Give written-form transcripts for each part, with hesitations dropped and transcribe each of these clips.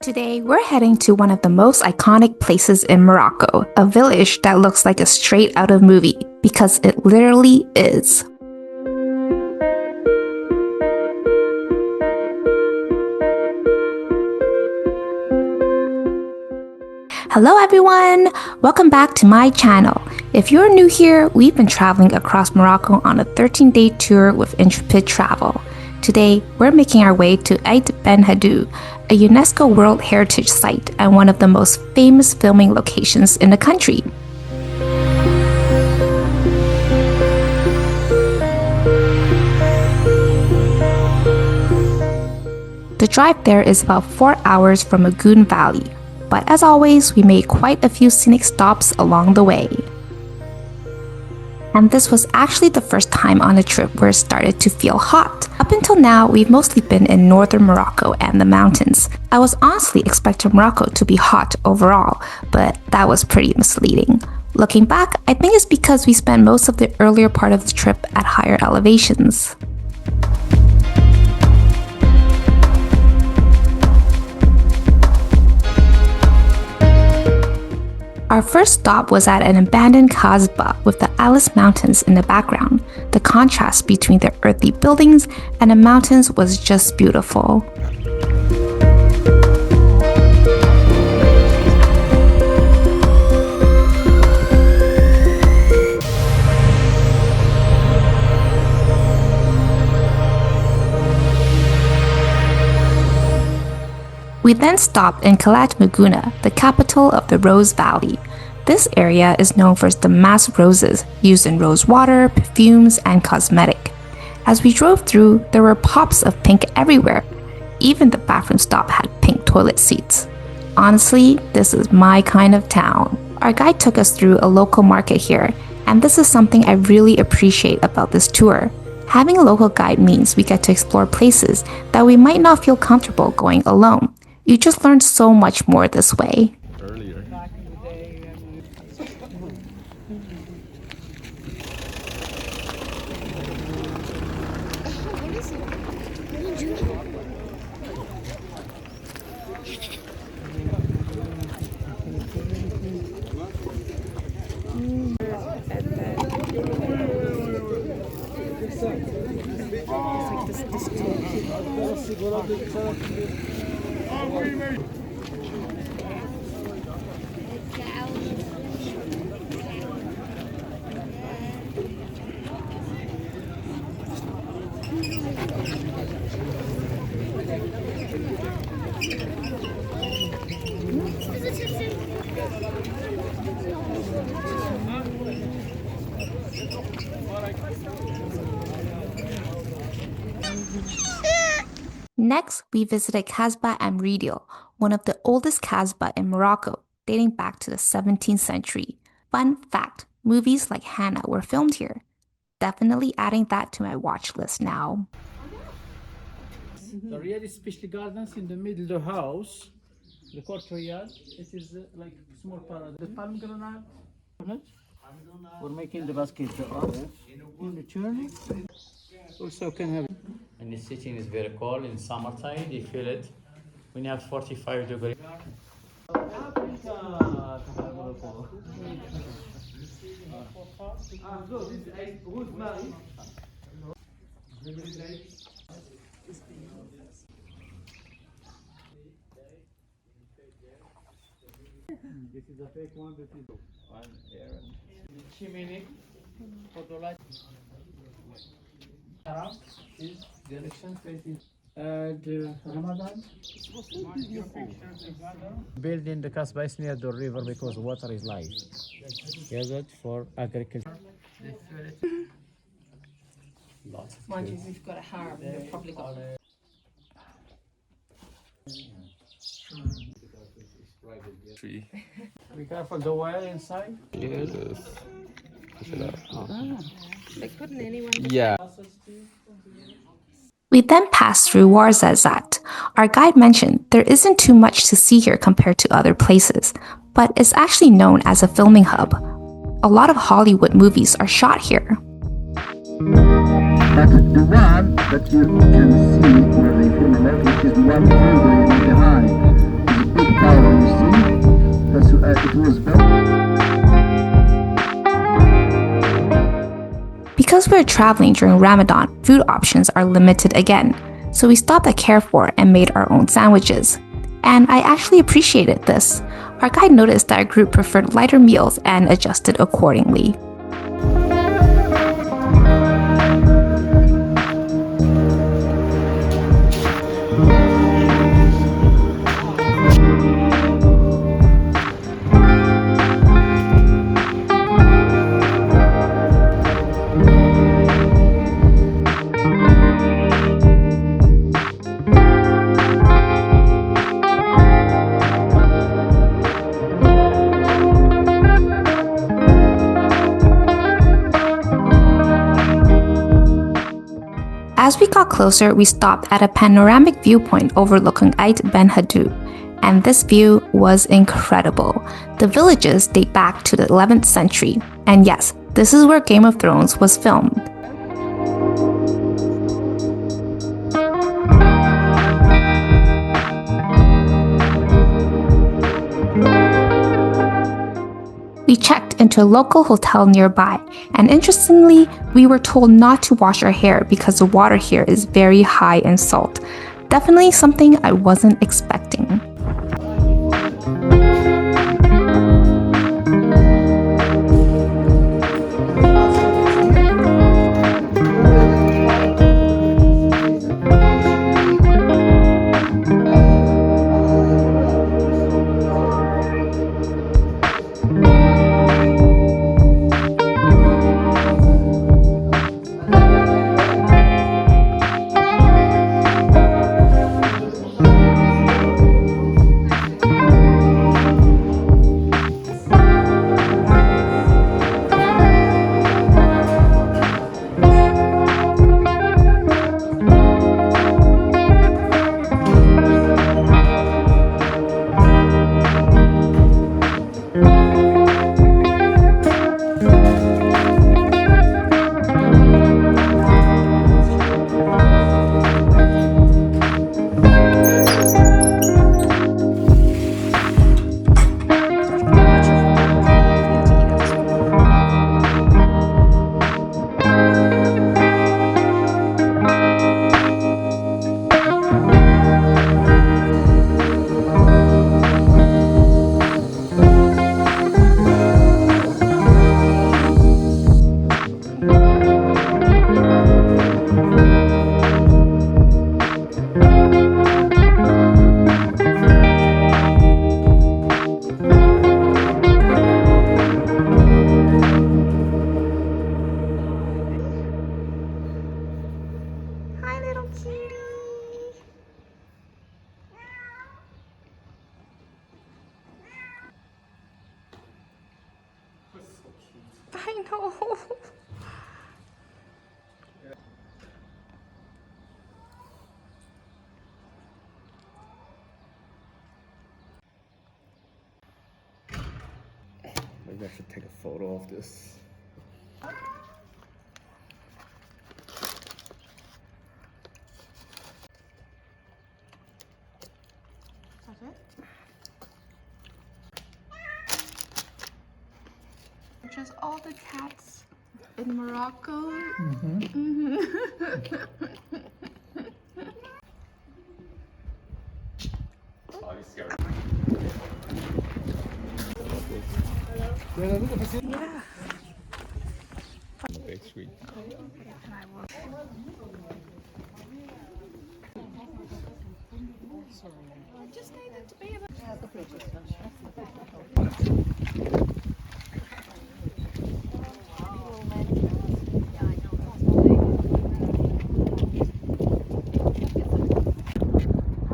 Today, we're heading to one of the most iconic places in Morocco, a village that looks like a straight out of movie, because it literally is. Hello everyone! Welcome back to my channel. If you're new here, we've been traveling across Morocco on a 13-day tour with Intrepid Travel. Today, we're making our way to Aït Ben Haddou, a UNESCO World Heritage Site and one of the most famous filming locations in the country. The drive there is about 4 hours from Mgoun Valley, but as always, we made quite a few scenic stops along the way. And this was actually the first time on a trip where it started to feel hot. Up until now, we've mostly been in northern Morocco and the mountains. I was honestly expecting Morocco to be hot overall, but that was pretty misleading. Looking back, I think it's because we spent most of the earlier part of the trip at higher elevations. Our first stop was at an abandoned Kasbah with the Atlas Mountains in the background. The contrast between the earthy buildings and the mountains was just beautiful. We then stopped in Kelaat M'Gouna, the capital of the Rose Valley. This area is known for its damask roses used in rose water, perfumes, and cosmetic. As we drove through, there were pops of pink everywhere. Even the bathroom stop had pink toilet seats. Honestly, this is my kind of town. Our guide took us through a local market here, and this is something I really appreciate about this tour. Having a local guide means we get to explore places that we might not feel comfortable going alone. You just learn so much more this way. Next, we visited Kasbah Amridil, one of the oldest Kasbah in Morocco, dating back to the 17th century. Fun fact, movies like Hannah were filmed here. Definitely adding that to my watch list now. The really special gardens in the middle of the house, the courtyard, it is like small paradise. The pomegranate, we're making the basket in the churn. Also can have. And the sitting is very cold in summertime. You feel it when you have 45 degrees. This is a fake one, this is one here. Chimney for the light. Is the election facing the Ramadan. Building the Kasbahs near the river because water is life. Used for agriculture. Lots of Mind you, if you've got a harem, you've probably got tree. Be careful the wire inside. Yes. They couldn't anyone. Yeah. We then passed through Ouarzazate. Our guide mentioned there isn't too much to see here compared to other places, but it's actually known as a filming hub. A lot of Hollywood movies are shot here. But the one that you can see where they film, which is the one further behind, is Because we're traveling during Ramadan, food options are limited again, so we stopped at Carrefour and made our own sandwiches. And I actually appreciated this. Our guide noticed that our group preferred lighter meals and adjusted accordingly. As we got closer, we stopped at a panoramic viewpoint overlooking Aït Ben Haddou, and this view was incredible. The villages date back to the 11th century, and yes, this is where Game of Thrones was filmed. We checked into a local hotel nearby, and interestingly, we were told not to wash our hair because the water here is very high in salt. Definitely something I wasn't expecting. I know. Maybe I should take a photo of this. Just all the cats in Morocco. Big sweet. Just needed to be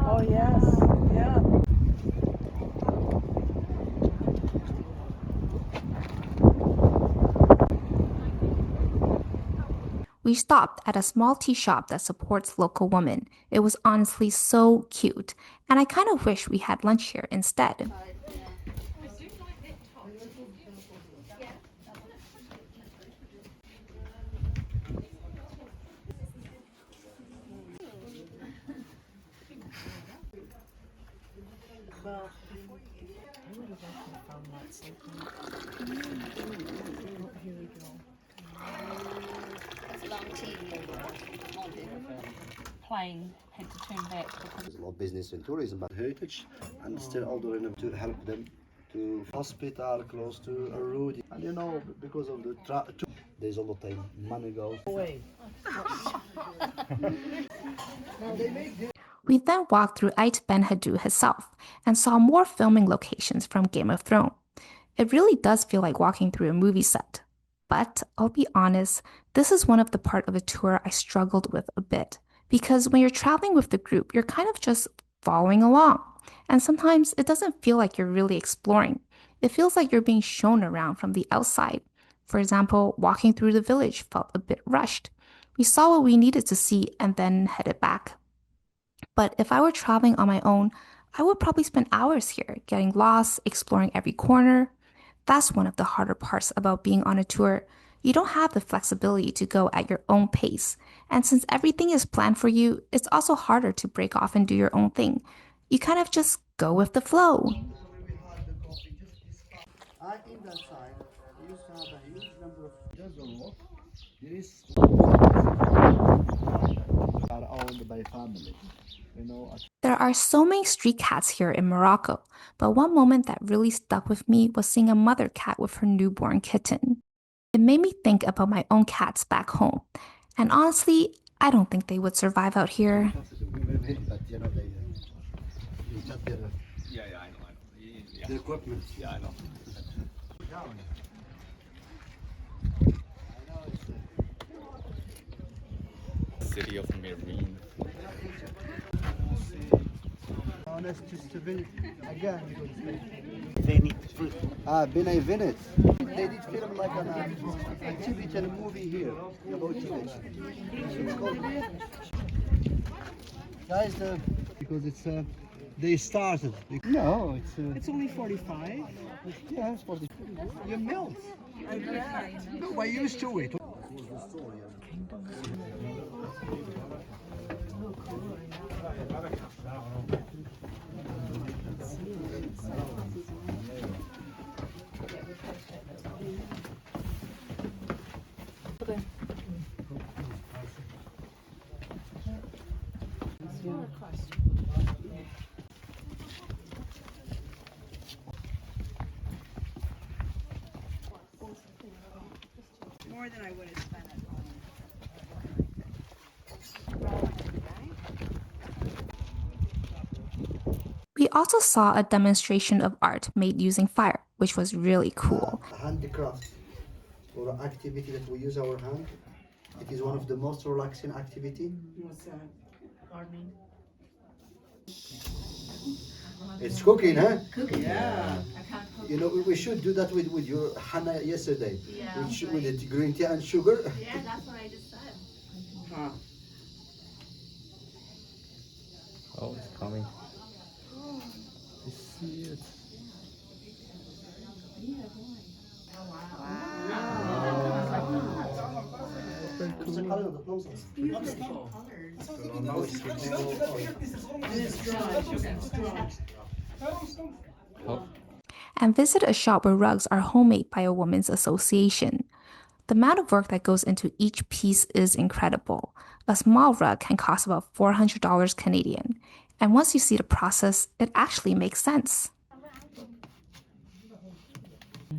Oh yes, yeah. We stopped at a small tea shop that supports local women. It was honestly so cute, and I kind of wish we had lunch here instead. Plane had to turn back because There's a lot of business and tourism, but heritage, and still all the to help them to hospital close to a road. And you know, because of the there's all the time money goes away. We then walked through Aït Ben Haddou herself and saw more filming locations from Game of Thrones. It really does feel like walking through a movie set. But I'll be honest, this is one of the part of the tour I struggled with a bit. Because when you're traveling with the group, you're kind of just following along. And sometimes it doesn't feel like you're really exploring. It feels like you're being shown around from the outside. For example, walking through the village felt a bit rushed. We saw what we needed to see and then headed back. But if I were traveling on my own, I would probably spend hours here, getting lost, exploring every corner. That's one of the harder parts about being on a tour. You don't have the flexibility to go at your own pace. And since everything is planned for you, it's also harder to break off and do your own thing. You kind of just go with the flow. I think that side we used to have a huge number of there is are owned by family. You know, There are so many street cats here in Morocco, but one moment that really stuck with me was seeing a mother cat with her newborn kitten. It made me think about my own cats back home, and honestly, I don't think they would survive out here. but you know they just get I know. the equipment. Yeah, I know. City of Marine. Honest, just to visit again because Benay Vinet. They did film like an activity and a movie here about village. It's called guys, because it's they started. No, it's only 45. Yeah, it's 40. You melt. No, I used to it. More than I would have spent at home. We also saw a demonstration of art made using fire, which was really cool. Handicraft or activity that we use our hand. It is one of the most relaxing activity. What's that? Gardening. It's cooking, huh? Cooking. Yeah. You know, we should do that with your Hannah yesterday. Yeah, With the green tea and sugar. yeah, that's what I just said. Huh. Oh, it's coming. I see it. Beautiful. And visit a shop where rugs are homemade by a women's association. The amount of work that goes into each piece is incredible. A small rug can cost about $400 Canadian. And once you see the process, it actually makes sense.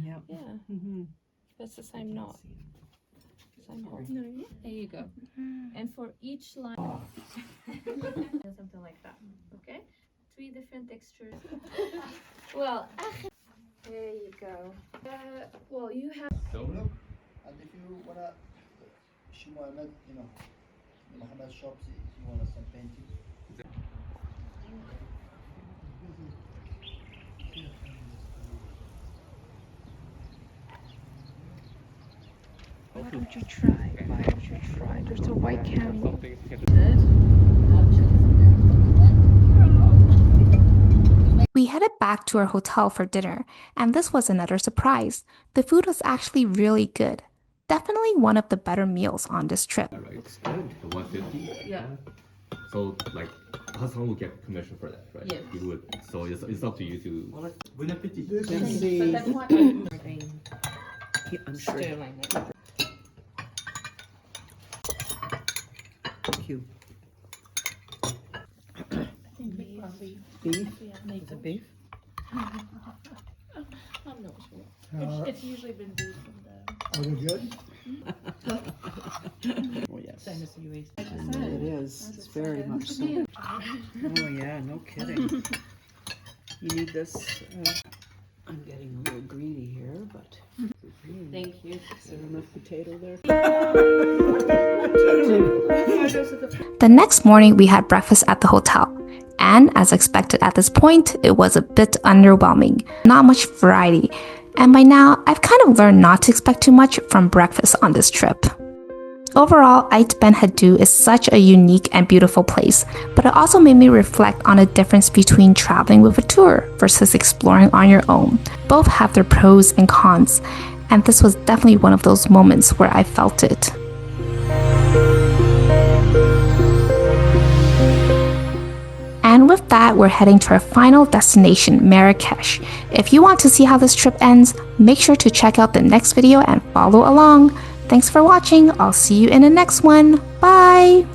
Yeah. That's the same knot. Same hole. There you go. And for each line, something like that. Okay? 3 different textures. Well, there you go. Well, you have. And if you wanna, you know, Mohammed shops, if you wanna start painting. Why don't you try? Why don't you try? There's a white candle. We headed back to our hotel for dinner, and this was another surprise. The food was actually really good. Definitely one of the better meals on this trip. Right. It's good. 150. Yeah. So like Hassan will get commission for that, right? Yes. He would. So it's up to you to. Bon appetit. But then what? Green Yeah, I'm sure. sterling. Cute. Probably. Beef? Yeah, Is it beef? I'm not sure. It's usually been beef from the. Are they good? Oh, yes. Same as the UAE. It is. It's very much so. Oh, yeah, no kidding. You need this. I'm getting a little greedy here, but. Thank you. Is there enough potato there? The next morning, we had breakfast at the hotel. And as expected at this point, it was a bit underwhelming. Not much variety. And by now, I've kind of learned not to expect too much from breakfast on this trip. Overall, Aït Ben Haddou is such a unique and beautiful place, but it also made me reflect on the difference between traveling with a tour versus exploring on your own. Both have their pros and cons, and this was definitely one of those moments where I felt it. And with that, we're heading to our final destination, Marrakech. If you want to see how this trip ends, make sure to check out the next video and follow along. Thanks for watching. I'll see you in the next one. Bye!